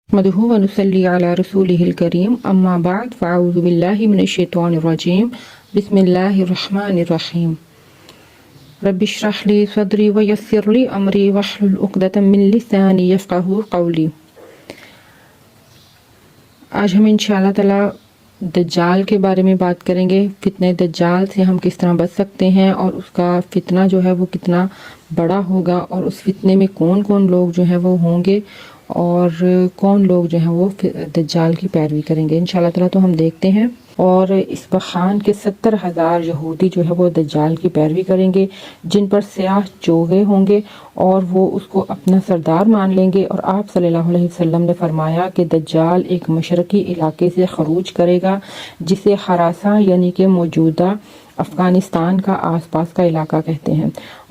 نحمده ونصلي على رسوله الكريم اما بعد فاعوذ بالله من الشيطان الرجيم بسم الله الرحمن الرحيم رب اشرح لي صدري ويسر لي امري واحلل عقدة من لساني يفقهوا قولي۔ آج ہم انشاءاللہ تعالی دجال کے بارے میں بات کریں گے، فتنہ دجال سے ہم کس طرح بچ سکتے ہیں اور اس کا فتنہ جو ہے وہ کتنا بڑا ہوگا، اور اس فتنے میں کون کون لوگ جو ہیں وہ ہوں گے اور کون لوگ جو ہیں وہ دجال کی پیروی کریں گے انشاءاللہ تعالی۔ تو ہم دیکھتے ہیں، اور اصفہان کے 70,000 یہودی جو ہے وہ دجال کی پیروی کریں گے، جن پر سیاہ چوغے ہوں گے اور وہ اس کو اپنا سردار مان لیں گے۔ اور آپ صلی اللہ علیہ وسلم نے فرمایا کہ دجال ایک مشرقی علاقے سے خروج کرے گا جسے ہراساں یعنی کہ موجودہ افغانستان کا آس پاس کا علاقہ کہتے ہیں،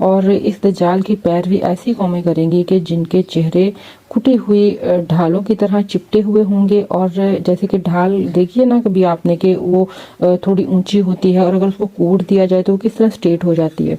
اور اس دجال کی پیروی ایسی قومیں کریں گی کہ جن کے چہرے کٹی ہوئی ڈھالوں کی طرح چپٹے ہوئے ہوں گے، اور جیسے کہ ڈھال دیکھیے نا کبھی آپ نے کہ وہ تھوڑی اونچی ہوتی ہے، اور اگر اس کو کوٹ دیا جائے تو وہ کس طرح سٹریٹ ہو جاتی ہے۔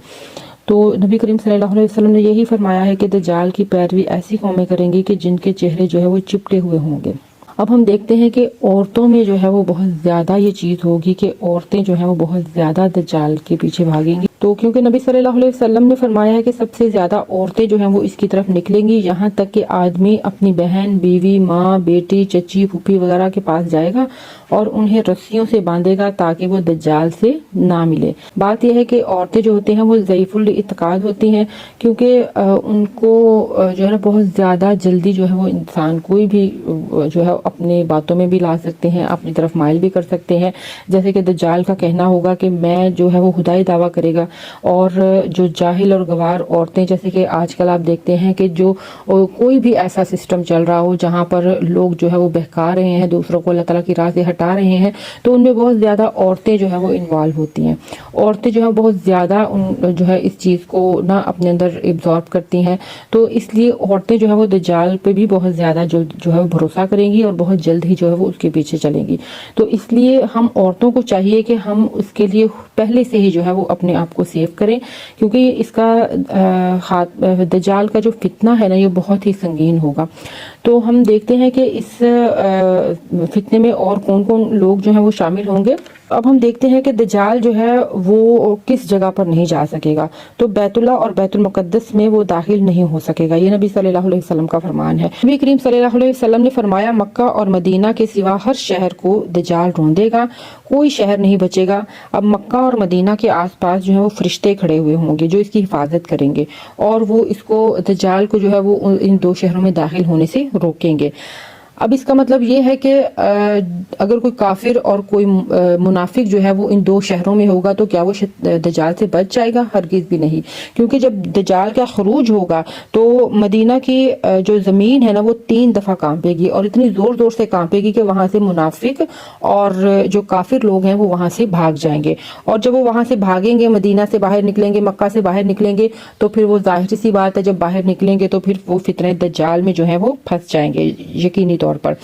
تو نبی کریم صلی اللہ علیہ وسلم نے یہی فرمایا ہے کہ دجال کی پیروی ایسی قومیں کریں گی کہ جن کے چہرے جو ہے وہ چپٹے ہوئے ہوں گے۔ اب ہم دیکھتے ہیں کہ عورتوں میں جو ہے وہ بہت زیادہ یہ چیز ہوگی کہ عورتیں جو ہیں وہ بہت زیادہ دجال کے پیچھے بھاگیں گی، تو کیونکہ نبی صلی اللہ علیہ وسلم نے فرمایا ہے کہ سب سے زیادہ عورتیں جو ہیں وہ اس کی طرف نکلیں گی، یہاں تک کہ آدمی اپنی بہن، بیوی، ماں، بیٹی، چچی، پھوپھی وغیرہ کے پاس جائے گا اور انہیں رسیوں سے باندھے گا تاکہ وہ دجال سے نہ ملے۔ بات یہ ہے کہ عورتیں جو ہوتی ہیں وہ ضعیف الاعتقاد ہوتی ہیں، کیونکہ ان کو جو ہے نا بہت زیادہ جلدی جو ہے وہ انسان کوئی بھی جو ہے اپنے باتوں میں بھی لا سکتے ہیں، اپنی طرف مائل بھی کر سکتے ہیں۔ جیسے کہ دجال کا کہنا ہوگا کہ میں جو ہے وہ خدائی دعویٰ کرے گا، اور جو جاہل اور گوار عورتیں، جیسے کہ آج کل آپ دیکھتے ہیں کہ جو کوئی بھی ایسا سسٹم چل رہا ہو جہاں پر لوگ جو ہے وہ بہکا رہے ہیں، دوسروں کو اللہ تعالیٰ کی راہ سے ہٹا رہے ہیں، تو ان میں بہت زیادہ عورتیں جو ہے وہ انوالو ہوتی ہیں۔ عورتیں جو ہے بہت زیادہ جو ہے اس چیز کو نہ اپنے اندر ایبزارب کرتی ہیں، تو اس لیے عورتیں جو ہے وہ دجال پہ بھی بہت زیادہ جو ہے بھروسہ کریں گی اور بہت جلد ہی جو ہے وہ اس کے پیچھے چلیں گی۔ تو اس لیے ہم عورتوں کو چاہیے کہ ہم اس کے لیے پہلے سے ہی جو ہے وہ اپنے آپ کو سیو کریں، کیونکہ اس کا دجال کا جو فتنہ ہے نا یہ بہت ہی سنگین ہوگا۔ تو ہم دیکھتے ہیں کہ اس فتنے میں اور کون کون لوگ جو ہیں وہ شامل ہوں گے۔ اب ہم دیکھتے ہیں کہ دجال جو ہے وہ کس جگہ پر نہیں جا سکے گا، تو بیت اللہ اور بیت المقدس میں وہ داخل نہیں ہو سکے گا، یہ نبی صلی اللہ علیہ وسلم کا فرمان ہے۔ نبی کریم صلی اللہ علیہ وسلم نے فرمایا مکہ اور مدینہ کے سوا ہر شہر کو دجال روندے گا، کوئی شہر نہیں بچے گا۔ اب مکہ اور مدینہ کے آس پاس جو ہے وہ فرشتے کھڑے ہوئے ہوں گے جو اس کی حفاظت کریں گے، اور وہ اس کو دجال کو جو ہے وہ ان دو شہروں میں داخل ہونے سے روکیں گے۔ اب اس کا مطلب یہ ہے کہ اگر کوئی کافر اور کوئی منافق جو ہے وہ ان دو شہروں میں ہوگا تو کیا وہ دجال سے بچ جائے گا؟ ہرگز بھی نہیں، کیونکہ جب دجال کا خروج ہوگا تو مدینہ کی جو زمین ہے نا وہ 3 دفعہ کانپے گی، اور اتنی زور زور سے کانپے گی کہ وہاں سے منافق اور جو کافر لوگ ہیں وہ وہاں سے بھاگ جائیں گے، اور جب وہ وہاں سے بھاگیں گے، مدینہ سے باہر نکلیں گے، مکہ سے باہر نکلیں گے، تو پھر وہ ظاہر سی بات ہے جب باہر نکلیں گے تو پھر وہ فتنہ دجال میں جو ہے وہ پھنس جائیں گے یقینی طور پر۔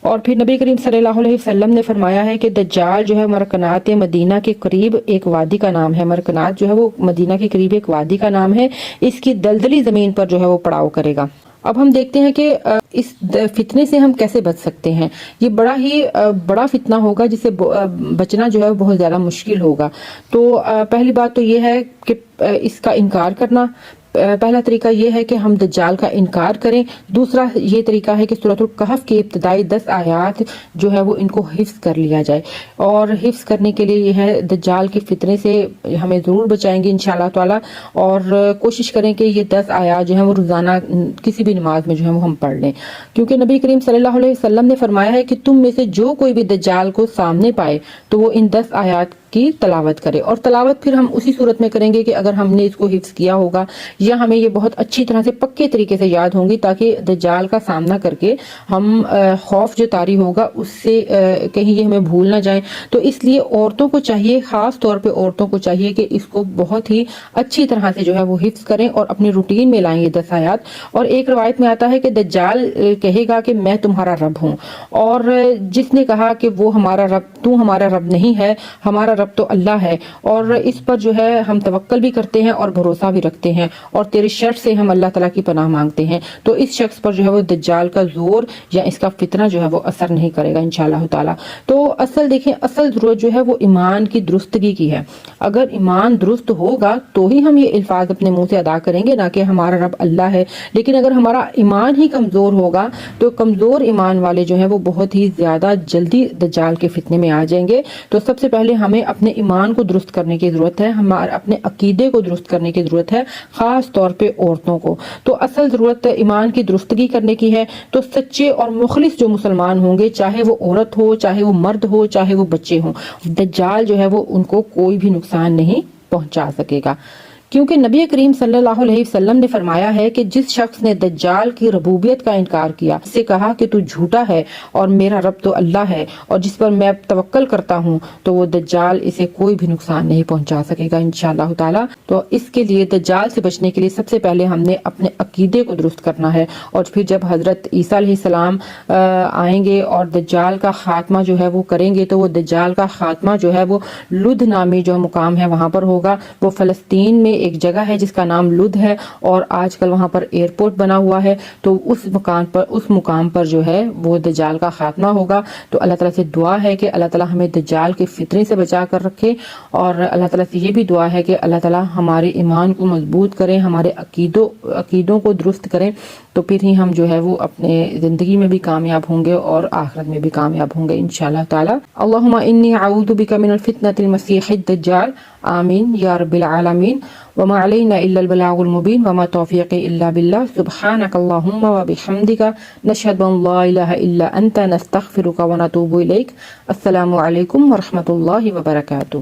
اور پھر نبی کریم صلی اللہ علیہ وسلم نے فرمایا ہے کہ دجال جو ہے مرکنات مدینہ کے قریب ایک وادی کا نام ہے، مرکنات جو ہے وہ مدینہ کے قریب ایک وادی کا نام ہے، اس کی دلدلی زمین پر جو ہے وہ پڑاؤ کرے گا۔ اب ہم دیکھتے ہیں کہ اس فتنے سے ہم کیسے بچ سکتے ہیں۔ یہ بڑا ہی بڑا فتنہ ہوگا جس سے بچنا جو ہے بہت زیادہ مشکل ہوگا۔ تو پہلی بات تو یہ ہے کہ اس کا انکار کرنا۔ پہلا طریقہ یہ ہے کہ ہم دجال کا انکار کریں۔ دوسرا یہ طریقہ ہے کہ سورۃ الکہف کی ابتدائی 10 آیات جو ہے وہ ان کو حفظ کر لیا جائے، اور حفظ کرنے کے لیے یہ ہے دجال کے فتنے سے ہمیں ضرور بچائیں گے انشاءاللہ تعالی، اور کوشش کریں کہ یہ 10 آیات جو ہیں وہ روزانہ کسی بھی نماز میں جو ہے وہ ہم پڑھ لیں، کیونکہ نبی کریم صلی اللہ علیہ وسلم نے فرمایا ہے کہ تم میں سے جو کوئی بھی دجال کو سامنے پائے تو وہ ان 10 آیات کی تلاوت کرے، اور تلاوت پھر ہم اسی صورت میں کریں گے کہ اگر ہم نے اس کو حفظ کیا ہوگا یا ہمیں یہ بہت اچھی طرح سے پکے طریقے سے یاد ہوں گی، تاکہ دجال کا سامنا کر کے ہم خوف جو طاری ہوگا اس سے کہیں یہ ہمیں بھول نہ جائیں۔ تو اس لیے عورتوں کو چاہیے، خاص طور پہ عورتوں کو چاہیے کہ اس کو بہت ہی اچھی طرح سے جو ہے وہ حفظ کریں اور اپنی روٹین میں لائیں یہ 10 آیات۔ اور ایک روایت میں آتا ہے کہ دجال کہے گا کہ میں تمہارا رب ہوں، اور جس نے کہا کہ وہ ہمارا رب، تو ہمارا رب نہیں ہے، ہمارا رب تو اللہ ہے اور اس پر جو ہے ہم توکل بھی کرتے ہیں اور بھروسہ بھی رکھتے ہیں اور تیرے شر سے ہم اللہ تعالیٰ کی پناہ مانگتے ہیں، تو اس شخص پر جو ہے وہ دجال کا زور یا اس کا فتنہ جو ہے وہ اثر نہیں کرے گا انشاءاللہ تعالیٰ۔ تو اصل دیکھیں، اصل ضرورت جو ہے وہ ایمان کی درستگی کی ہے۔ اگر ایمان درست ہوگا تو ہی ہم یہ الفاظ اپنے منہ سے ادا کریں گے، نہ کہ ہمارا رب اللہ ہے۔ لیکن اگر ہمارا ایمان ہی کمزور ہوگا تو کمزور ایمان والے جو ہیں وہ بہت ہی زیادہ جلدی دجال کے فتنے میں آ جائیں گے۔ تو سب سے پہلے ہمیں اپنے ایمان کو درست کرنے کی ضرورت ہے، ہمارے اپنے عقیدے کو درست کرنے کی ضرورت ہے، خاص طور پہ عورتوں کو۔ تو اصل ضرورت ایمان کی درستگی کرنے کی ہے۔ تو سچے اور مخلص جو مسلمان ہوں گے، چاہے وہ عورت ہو، چاہے وہ مرد ہو، چاہے وہ بچے ہوں، دجال جو ہے وہ ان کو کوئی بھی نقصان نہیں پہنچا سکے گا، کیونکہ نبی کریم صلی اللہ علیہ وسلم نے فرمایا ہے کہ جس شخص نے دجال کی ربوبیت کا انکار کیا، اس سے کہا کہ تو جھوٹا ہے اور میرا رب تو اللہ ہے اور جس پر میں توکل کرتا ہوں، تو وہ دجال اسے کوئی بھی نقصان نہیں پہنچا سکے گا انشاءاللہ تعالی۔ تو اس کے لیے دجال سے بچنے کے لیے سب سے پہلے ہم نے اپنے عقیدے کو درست کرنا ہے، اور پھر جب حضرت عیسیٰ علیہ السلام آئیں گے اور دجال کا خاتمہ جو ہے وہ کریں گے، تو وہ دجال کا خاتمہ جو ہے وہ لد نامی جو مقام ہے وہاں پر ہوگا۔ وہ فلسطین میں ایک جگہ ہے جس کا نام لد ہے، اور آج کل وہاں پر ایئرپورٹ بنا ہوا ہے، تو اس مقام پر جو ہے وہ دجال کا خاتمہ ہوگا۔ تو اللہ تعالیٰ سے دعا ہے کہ اللہ تعالیٰ ہمیں دجال کے فتنے سے بچا کر رکھے، اور اللہ تعالیٰ سے یہ بھی دعا ہے کہ اللہ تعالیٰ ہمارے ایمان کو مضبوط کریں، ہمارے عقیدوں کو درست کریں، تو پھر ہی ہم جو ہے وہ اپنے زندگی میں بھی کامیاب ہوں گے اور آخرت میں بھی کامیاب ہوں گے انشاءاللہ تعالی۔ اللہم انی اعوذ بک من الفتنة المسیح الدجال، آمین یا رب العالمین۔ وما علینا الا البلاغ المبین وما توفیقی الا باللہ، سبحانک اللہم وبحمدک، نشہد ان لا الہ الا انت، نستغفرک ونتوب الیک۔ السلام علیکم ورحمۃ اللہ وبرکاتہ۔